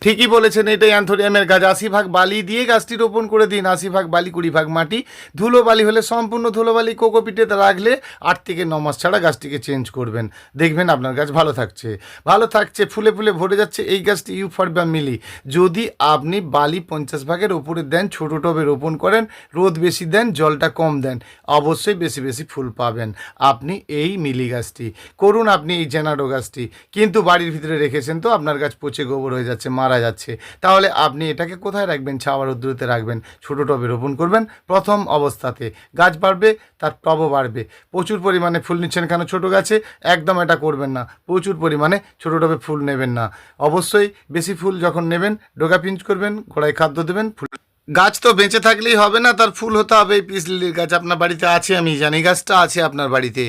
ঠিকই বলেছেন, এটাই অ্যান্থোরিয়ামের গাছ। 80 ভাগ বালি দিয়ে গাছটি রোপণ করে দিন। 80 ভাগ বালি, 20 ভাগ মাটি। ধুলো বালি হলে সম্পূর্ণ ধুলো বালি কোকোপিটে রাখলে 8 থেকে 9 মাস ছাড়া গাছটিকে চেঞ্জ করবেন। দেখবেন আপনার গাছ ভালো থাকছে, ভালো থাকছে, ফুলে ফুলে ভরে যাচ্ছে। এই গাছটি ইউফরবিয়া মিলি। যদি আপনি বালি 50 ভাগের উপরে দেন, ছোটো টবে রোপণ করেন, রোদ বেশি দেন, জলটা কম দেন, অবশ্যই বেশি বেশি ফুল পাবেন। আপনি এই মিলি গাছটি করুন, আপনি এই জেনাডো গাছটি। কিন্তু বাড়ির ভিতরে রেখেছেন তো আপনার গাছ পচে গোবর হয়ে যাচ্ছে, মারা যাচ্ছে। তাহলে আপনি এটাকে কোথায় রাখবেন? ছাওয়া রৌদ্রতে রাখবেন, ছোটো টবে রোপণ করবেন। প্রথম অবস্থাতে গাছ বাড়বে, তার টবও বাড়বে। প্রচুর পরিমাণে ফুল নিচ্ছেন কেন ছোটো গাছে? একদম এটা করবেন না। প্রচুর পরিমাণে ছোটো টবে ফুল নেবেন না। অবশ্যই বেশি ফুল যখন নেবেন ডোগা পিঞ্চ করবেন, গোড়ায় খাদ্য দেবেন। ফুল গাছ তো বেঁচে থাকলেই হবে না, তার ফুল হতে হবে। এই পিস লিলির গাছ আপনার বাড়িতে আছে, আমি জানি গাছটা আছে আপনার বাড়িতে।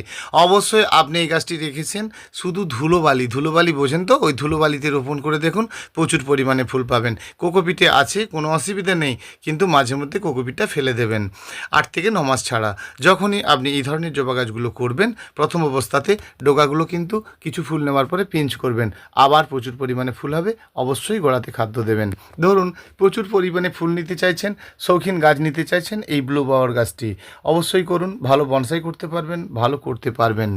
অবশ্যই আপনি এই গাছটি রেখেছেন শুধু ধুলোবালি, ধুলোবালি বোঝেন তো, ওই ধুলোবালিতে রোপণ করে দেখুন, প্রচুর পরিমাণে ফুল পাবেন। কোকোপিটে আছে, কোনো অসুবিধা নেই, কিন্তু মাঝে মধ্যে কোকোপিটটা ফেলে দেবেন 8 থেকে 9 মাস ছাড়া। যখনই আপনি এই ধরনের জবা গাছগুলো করবেন, প্রথম অবস্থাতে ডোগাগুলো কিন্তু কিছু ফুল নেওয়ার পরে পিঞ্চ করবেন, আবার প্রচুর পরিমাণে ফুল হবে। অবশ্যই গোড়াতে খাদ্য দেবেন। ধরুন প্রচুর পরিমাণে ফুল নিতে চাইছেন, শৌখিন গাছ নিতে চাইছেন, এই ব্লু বাওয়ার গাছটি অবশ্যই করুন। ভালো বনসাই করতে পারবেন, ভালো করতে পারবেন।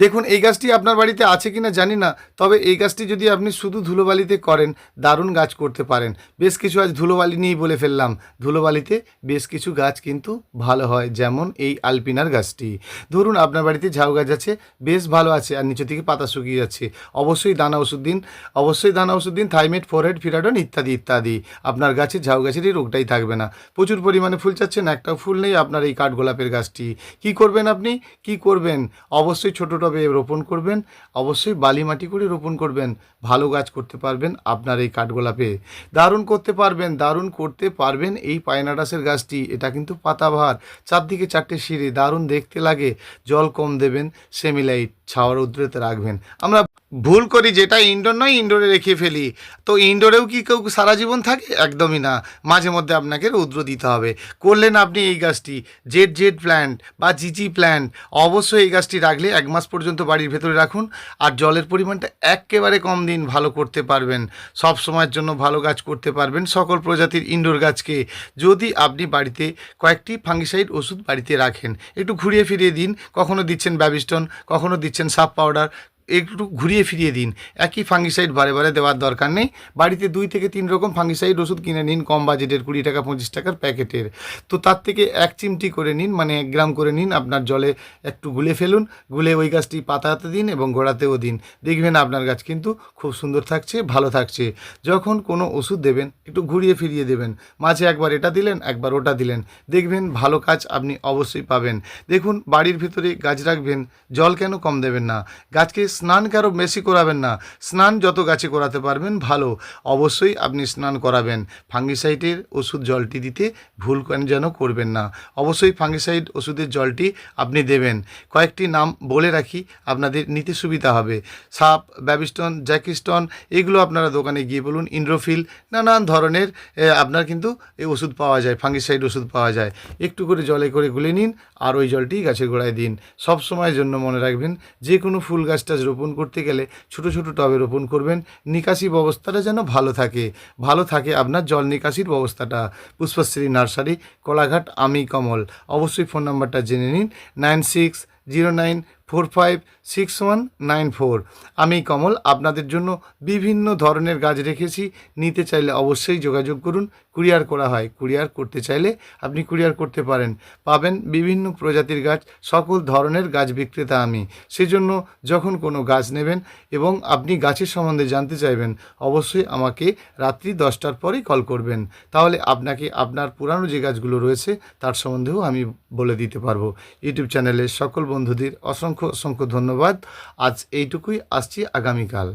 দেখুন এই গাছটি আপনার বাড়িতে আছে কিনা জানি না, তবে এই গাছটি যদি আপনি শুধু ধুলোবালিতে করেন, দারুণ গাছ করতে পারেন। বেশ কিছু আজ ধুলোবালি নিয়েই বলে ফেললাম। ধুলোবালিতে বেশ কিছু গাছ কিন্তু ভালো হয়, যেমন এই আলপিনার গাছটি। ধরুন আপনার বাড়িতে ঝাউ গাছ আছে, বেশ ভালো আছে, আর নিচে থেকে পাতা শুকিয়ে যাচ্ছে। অবশ্যই দানা ওষুধ দিন, অবশ্যই দানা ওষুধ দিন, থাইমেট, ফোরহেড, ফিরাডন ইত্যাদি ইত্যাদি। আপনার গাছে ঝাউ গাছের এই রোগটাই থাকবে না। প্রচুর পরিমাণে ফুল চাচ্ছেন, একটাও ফুল নেই আপনার এই কাঠগোলাপের গাছটি। কি করবেন আপনি? কি করবেন? অবশ্যই ছোটো টবে রোপণ করবেন, অবশ্যই বালি মাটি করে রোপণ করবেন। ভালো গাছ করতে পারবেন আপনার এই কাঠগোলাপে, দারুণ করতে পারবেন, দারুণ করতে পারবেন। এই পাইনাটাসের গাছটি, এটা কিন্তু পাতাভার, চারদিকে 4টে সিঁড়ি, দারুণ দেখতে লাগে। জল কম দেবেন, সেমিলাইট, ছাওয়ার উদ্রেতে রাখবেন। আমরা ভুল করি, যেটা ইনডোর নয় ইনডোরে রেখে ফেলি। তো ইনডোরেও কি কেউ সারা জীবন থাকে? একদমই না, মাঝে মধ্যে আপনাকে রৌদ্র দিতে হবে। করলেন আপনি এই গাছটি, জেড জেড প্ল্যান্ট বা জিজি প্ল্যান্ট, অবশ্যই এই গাছটি রাখলে 1 মাস পর্যন্ত বাড়ির ভেতরে রাখুন, আর জলের পরিমাণটা একেবারে কম দিন, ভালো করতে পারবেন। সব সময়ের জন্য ভালো গাছ করতে পারবেন সকল প্রজাতির ইনডোর গাছকে। যদি আপনি বাড়িতে কয়েকটি ফাঙ্গিসাইড ওষুধ বাড়িতে রাখেন, একটু ঘুরিয়ে ফিরিয়ে দিন। কখনো দিচ্ছেন ব্যাবিস্টন, কখনো দিচ্ছেন সাপ পাউডার, একটু ঘুরিয়ে ফিরিয়ে দিন। একই ফাঙ্গিসাইড বারে বারে দেওয়ার দরকার নেই। বাড়িতে 2 থেকে 3 রকম ফাঙ্গিসাইড ওষুধ কিনে নিন, কম বাজেটের, 20 টাকা 25 টাকার প্যাকেটের। তো তার থেকে 1 চিমটি করে নিন, মানে 1 গ্রাম করে নিন, আপনার জলে একটু গুলে ফেলুন, গুলে ওই গাছটি পাতাতে দিন এবং গোড়াতেও দিন। দেখবেন আপনার গাছ কিন্তু খুব সুন্দর থাকছে, ভালো থাকছে। যখন কোনো ওষুধ দেবেন একটু ঘুরিয়ে ফিরিয়ে দেবেন, মাঝে একবার এটা দিলেন, একবার ওটা দিলেন, দেখবেন ভালো কাজ আপনি অবশ্যই পাবেন। দেখুন বাড়ির ভিতরে গাছ রাখবেন, জল কেন কম দেবেন না? গাছকে স্নান কারো বেশি করাবেন না, স্নান যত গাছে করাতে পারবেন ভালো। অবশ্যই আপনি স্নান করাবেন। ফাঙ্গিসাইডের ওষুধ জলটি দিতে ভুল যেন করবেন না। অবশ্যই ফাঙ্গিসাইড ওষুধের জলটি আপনি দেবেন। কয়েকটি নাম বলে রাখি, আপনাদের নিতে সুবিধা হবে। সাপ, ব্যাবিস্টন, জ্যাকিস্টন, এগুলো আপনারা দোকানে গিয়ে বলুন। ইন্ড্রোফিল, নানান ধরনের আপনার কিন্তু এই ওষুধ পাওয়া যায়, ফাঙ্গিসাইড ওষুধ পাওয়া যায়। একটু করে জলে করে গুলে নিন, আর ওই জলটি গাছের গোড়ায় দিন। সব সময়ের জন্য মনে রাখবেন, যে কোনো ফুল গাছটা রোপণ করতে গেলে ছোট ছোট টবে রোপণ করবেন। নিকাশি ব্যবস্থাটা যেন ভালো থাকে, ভালো থাকে আপনার জল নিকাশির ব্যবস্থাটা। পুষ্পশ্রী নার্সারি, কোলাঘাট, আমি কমল। অবশ্যই ফোন নাম্বারটা জেনে নিন, 9609456194। আমি কমল আপনাদের জন্য বিভিন্ন ধরনের গাছ রেখেছি, নিতে চাইলে অবশ্যই যোগাযোগ করুন। কুরিয়ার করা হয়, কুরিয়ার করতে চাইলে আপনি কুরিয়ার করতে পারেন। পাবেন বিভিন্ন প্রজাতির গাছ, সকল ধরনের গাছ বিক্রেতা আমি। সেজন্য যখন কোনো গাছ নেবেন এবং আপনি গাছের সম্বন্ধে জানতে চাইবেন, অবশ্যই আমাকে রাত্রি 10টার পরেই কল করবেন। তাহলে আপনাকে আপনার পুরানো যে গাছগুলো রয়েছে তার সম্বন্ধেও আমি বলে দিতে পারবো। ইউটিউব চ্যানেলের সকল বন্ধুদের অসংখ্য অসংখ্য ধন্যবাদ। আজ এইটুকুই, আসছি আগামীকাল।